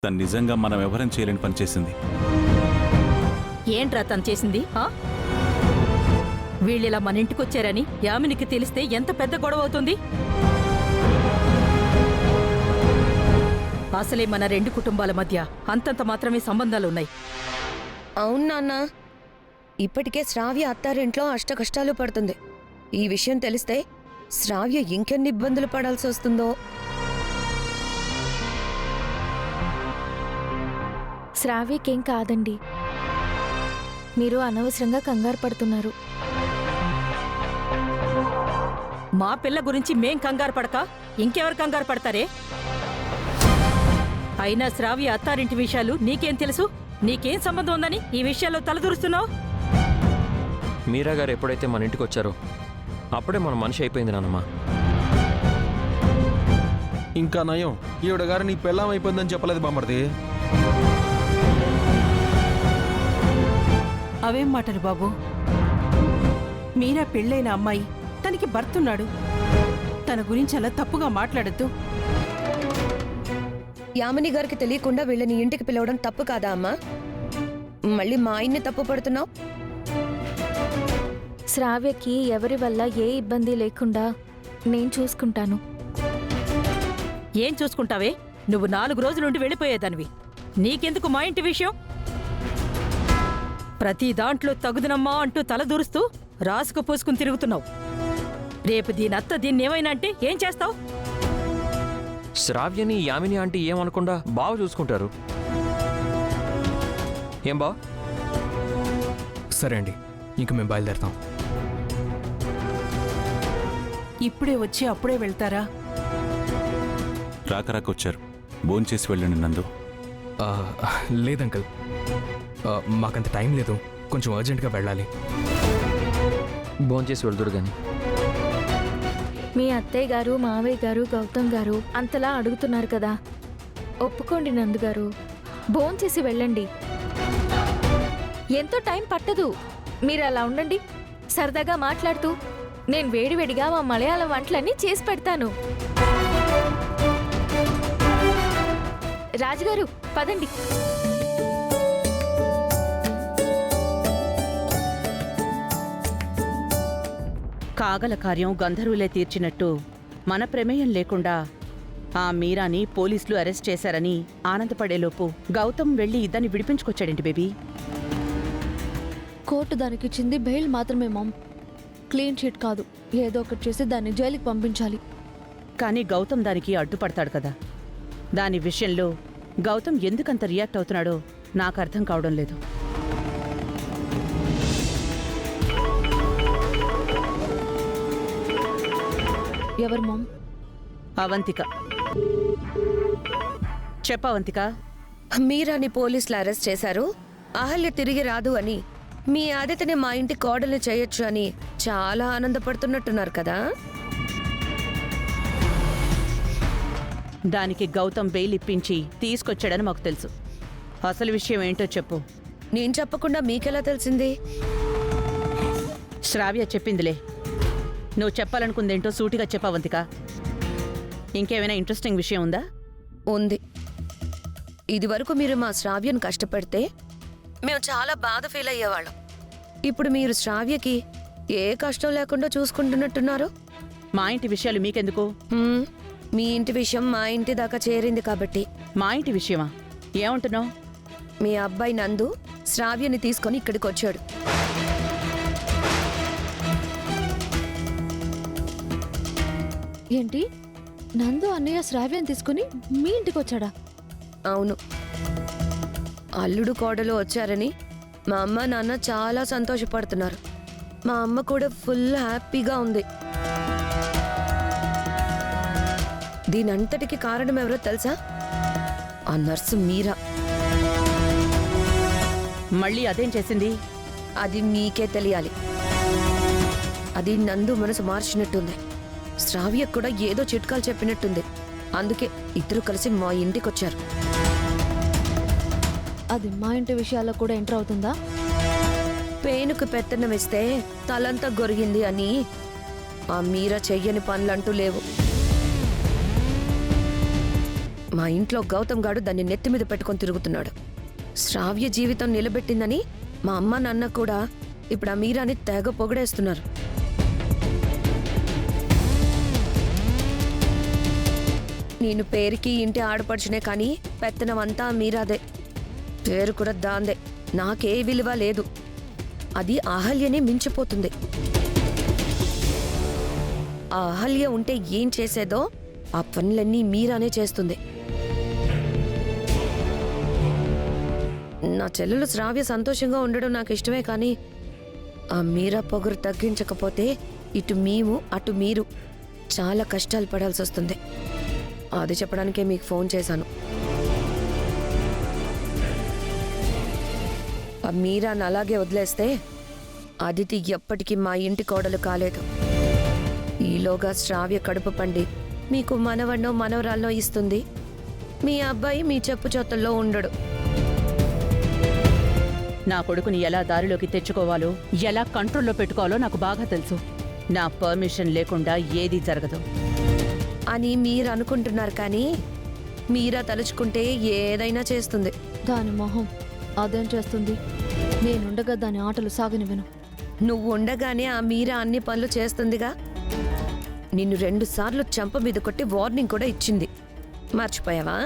తను నిజంగా మనం ఎవరం చేయలేని పని చేసింది. ఏంట్రా తను చేసింది? వీళ్ళిలా మన ఇంటికొచ్చారని యామినికి తెలిస్తే ఎంత పెద్ద గొడవ అవుతుంది. అసలే మన రెండు కుటుంబాల మధ్య అంతంత మాత్రమే సంబంధాలున్నాయి. అవును నాన్న, ఇప్పటికే శ్రావ్య అత్తారింట్లో అష్టకష్టాలు పడుతుంది. ఈ విషయం తెలిస్తే శ్రావ్య ఇంకెన్ని ఇబ్బందులు పడాల్సి వస్తుందో. శ్రావ్యకేం కాదండి, మీరు అనవసరంగా కంగారు పడుతున్నారు. మా పిల్ల గురించి మేం కంగారు పడక ఇంకెవరు కంగారు పడతారే? అయినా శ్రావ్య అత్తారింటి విషయాలు నీకేం తెలుసు? నీకేం సంబంధం ఉందని ఈ విషయాల్లో తలదూరుస్తున్నావు? మీరా గారు ఎప్పుడైతే మన ఇంటికి వచ్చారో అప్పుడే మన మనిషి అయిపోయింది నాన్నమ్మ. ఇంకా నయం, ఈవిడ గారు నీ పెళ్ళాం అయిపోయిందని చెప్పలేదు బామ్మర్ది. అవేం మాటలు బాబు? మీరా పెళ్ళైన అమ్మాయి, తనకి భర్తున్నాడు. తన గురించి అలా తప్పుగా మాట్లాడద్దు. యామిని గారికి తెలియకుండా వీళ్ళని ఇంటికి పిలవడం తప్పు కాదా అమ్మా? మళ్ళీ మా ఆయన్ని తప్పు పడుతున్నావు. శ్రావ్యకి ఎవరి వల్ల ఏ ఇబ్బంది లేకుండా నేను చూసుకుంటాను. ఏం చూసుకుంటావే? నువ్వు 4 రోజులుండి వెళ్ళిపోయేదానివి. నీకెందుకు మా ఇంటి విషయం? ప్రతి దాంట్లో తగుదనమ్మా అంటూ తలదూరుస్తూ రాసుకు పూసుకుని తిరుగుతున్నావు. రేపు దీనత్త దీన్నేమైనా అంటే ఏం చేస్తావు? శ్రావ్యని యామిని ఆంటీ ఏమనకుండా బావ చూసుకుంటారు. ఏం బావ? సరే అండి, ఇంక మేము బయలుదేరుతాం. ఇప్పుడే వచ్చి అప్పుడే వెళ్తారా? రాకరాకొచ్చారు, భోంచేసి వెళ్ళండి నందు. లేదంకల్, మాకంత టైం లేదు, కొంచెం అర్జెంటుగా వెళ్ళాలి. భోంచేసి వెళ్తురు గాని. మీ అత్తయ్య గారు, మావయ్య గారు, గౌతమ్ గారు అంతలా అడుగుతున్నారు కదా, ఒప్పుకోండి నందుగారు, భోంచేసి వెళ్ళండి. ఎంతో టైం పట్టదు. మీరు అలా ఉండండి, సరదాగా మాట్లాడుతూ నేను వేడివేడిగా మా మలయాళం వంటలన్నీ చేసి పెడతాను. రాజుగారు పదండి. కాగల కార్యం గంధర్వులే తీర్చినట్టు మన ప్రమేయం లేకుండా ఆ మీరాని పోలీసులు అరెస్ట్ చేశారని ఆనందపడేలోపు గౌతమ్ వెళ్లి ఇద్దరిని విడిపించుకొచ్చాడేంటి బేబీ? కోర్టు దానికిచ్చింది బెయిల్ మాత్రమే మామ్, క్లీన్ షీట్ కాదు. ఏదో ఒకటి చేసి దాన్ని జైలుకి పంపించాలి. కానీ గౌతమ్ దానికి అడ్డుపడతాడు కదా. దాని విషయంలో గౌతమ్ ఎందుకంత రియాక్ట్ అవుతున్నాడో నాకు అర్థం కావడం లేదు. ఎవరు మామ్? అవంతిక. చెప్పవంతిక. మీరాని పోలీసులు అరెస్ట్ చేశారు, అహల్య తిరిగి రాదు అని, మీ ఆదిత్యని మా ఇంటి కోడల్ని చేయొచ్చు అని చాలా ఆనందపడుతున్నట్టున్నారు కదా. దానికి గౌతమ్ బెయిల్ ఇప్పించి తీసుకొచ్చాడని మాకు తెలుసు. అసలు విషయం ఏంటో చెప్పు. నేను చెప్పకుండా మీకెలా తెలిసింది? శ్రావ్య చెప్పిందిలే. నువ్వు చెప్పాలనుకుందేంటో సూటిగా చెప్పవంతిక. ఇంకేమైనా ఇంట్రెస్టింగ్ విషయం ఉందా? ఉంది. ఇదివరకు మీరు మా శ్రావ్యను కష్టపెడితే మేము చాలా బాధ ఫీల్ అయ్యేవాళ్ళం. ఇప్పుడు మీరు శ్రావ్యకి ఏ కష్టం లేకుండా చూసుకుంటున్నట్టున్నారు. మా ఇంటి విషయాలు మీకెందుకు? మీ ఇంటి విషయం మా ఇంటి దాకా చేరింది కాబట్టి. మా ఇంటి విషయమా? ఏమంటున్నావు? మీ అబ్బాయి నందు శ్రావ్యని తీసుకొని ఇక్కడికి వచ్చాడు. ఏంటి, నందు అన్నయ్య శ్రావ్యం తీసుకుని మీ ఇంటికి వచ్చాడా? అవును, అల్లుడు కోడలు వచ్చారని మా అమ్మ నాన్న చాలా సంతోషపడుతున్నారు. మా అమ్మ కూడా ఫుల్ హ్యాపీగా ఉంది. దీనంతటికి కారణం ఎవరో తెలుసా? ఆ నర్సు మీరా. మళ్ళీ అదేం చేసింది? అది మీకే తెలియాలి. అది నందు మనసు మార్చినట్టుంది. శ్రావ్య కూడా ఏదో చిట్కాలు చెప్పినట్టుంది. అందుకే ఇద్దరు కలిసి మా ఇంటికి వచ్చారు. అది మా ఇంటి విషయాల్లో కూడా ఎంటర్ అవుతుందా? పేనుకు పెత్తనం ఇస్తే తలంతా గొరిగింది అని ఆ మీరా చెయ్యని పనులంటూ లేవు. మా ఇంట్లో గౌతమ్ గాడు దాన్ని నెత్తి మీద పెట్టుకొని తిరుగుతున్నాడు. శ్రావ్య జీవితం నిలబెట్టిందని మా అమ్మ నాన్న కూడా ఇప్పుడు ఆ మీరాని తెగ పొగిడేస్తున్నారు. నేను పేరుకి ఇంటి ఆడపడుచునే కానీ పెత్తనమంతా మీరాదే. పేరు కూడా దాందే. నాకే విలువ లేదు. అది అహల్యనే మించిపోతుంది. ఆ అహల్య ఉంటే ఏం చేసేదో ఆ పనులన్నీ మీరానే చేస్తుంది. నా చెల్లెలు శ్రావ్య సంతోషంగా ఉండడం నాకు ఇష్టమే కానీ ఆ మీరా పొగరు తగ్గించకపోతే ఇటు మేము అటు మీరు చాలా కష్టాలు పడాల్సి వస్తుంది. అది చెప్పడానికే మీకు ఫోన్ చేశాను. ఆ మీరాని అలాగే వదిలేస్తే అదితి ఎప్పటికీ మా ఇంటి కోడలు కాలేదు. ఈలోగా శ్రావ్య కడుపు పండి మీకు మనవన్నో మనవరాల్లో ఇస్తుంది. మీ అబ్బాయి మీ చెప్పు చొత్తల్లో ఉండడు. నా కొడుకుని ఎలా దారిలోకి తెచ్చుకోవాలో, ఎలా కంట్రోల్లో పెట్టుకోవాలో నాకు బాగా తెలుసు. నా పర్మిషన్ లేకుండా ఏదీ జరగదు అని మీరు అనుకుంటున్నారు కానీ మీరా తలుచుకుంటే ఏదైనా చేస్తుంది. దాని మొహం అదేం చేస్తుంది? నేనుండగా దాని ఆటలు సాగనివ్వను. నువ్వు ఉండగానే ఆ మీరా అన్ని పనులు చేస్తుందిగా. నిన్ను 2 సార్లు చెంప మీద కొట్టి వార్నింగ్ కూడా ఇచ్చింది. మర్చిపోయావా?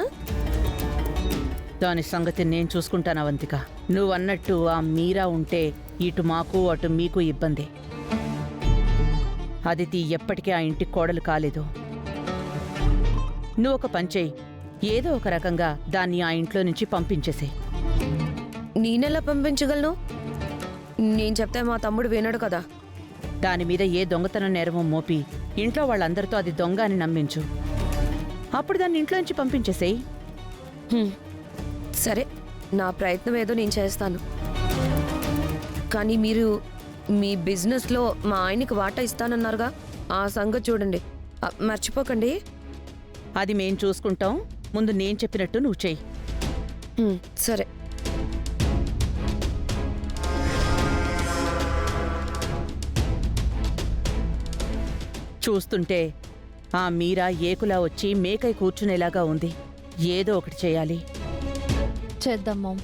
దాని సంగతి నేను చూసుకుంటాను అవంతిక. నువ్వన్నట్టు ఆ మీరా ఉంటే ఇటు మాకు అటు మీకు ఇబ్బంది. అదితి ఎప్పటికీ ఆ ఇంటి కోడలు కాలేదు. నువ్వు ఒక పని చెయ్యి. ఏదో ఒక రకంగా దాన్ని ఆ ఇంట్లో నుంచి పంపించేసేయ్. నేనెలా పంపించగలను? నేను చెప్తే మా తమ్ముడు వినడు కదా. దాని మీద ఏ దొంగతనం నేరమో మోపి ఇంట్లో వాళ్ళందరితో అది దొంగ అని నమ్మించు. అప్పుడు దాన్ని ఇంట్లో నుంచి పంపించేసేయ్. సరే, నా ప్రయత్నం ఏదో నేను చేస్తాను. కానీ మీరు మీ బిజినెస్లో మా ఆయనకి వాటా ఇస్తానన్నారుగా, ఆ సంగతి చూడండి. మర్చిపోకండి. అది మేం చూసుకుంటాం. ముందు నేను చెప్పినట్టు నువ్వు చెయ్యి. సరే. చూస్తుంటే ఆ మీరా ఏకులా వచ్చి మేకై కూర్చునేలాగా ఉంది. ఏదో ఒకటి చేయాలి. చేద్దాం మామ్.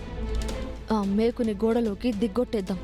ఆ మేకుని గోడలోకి దిగ్గొట్టేద్దాం.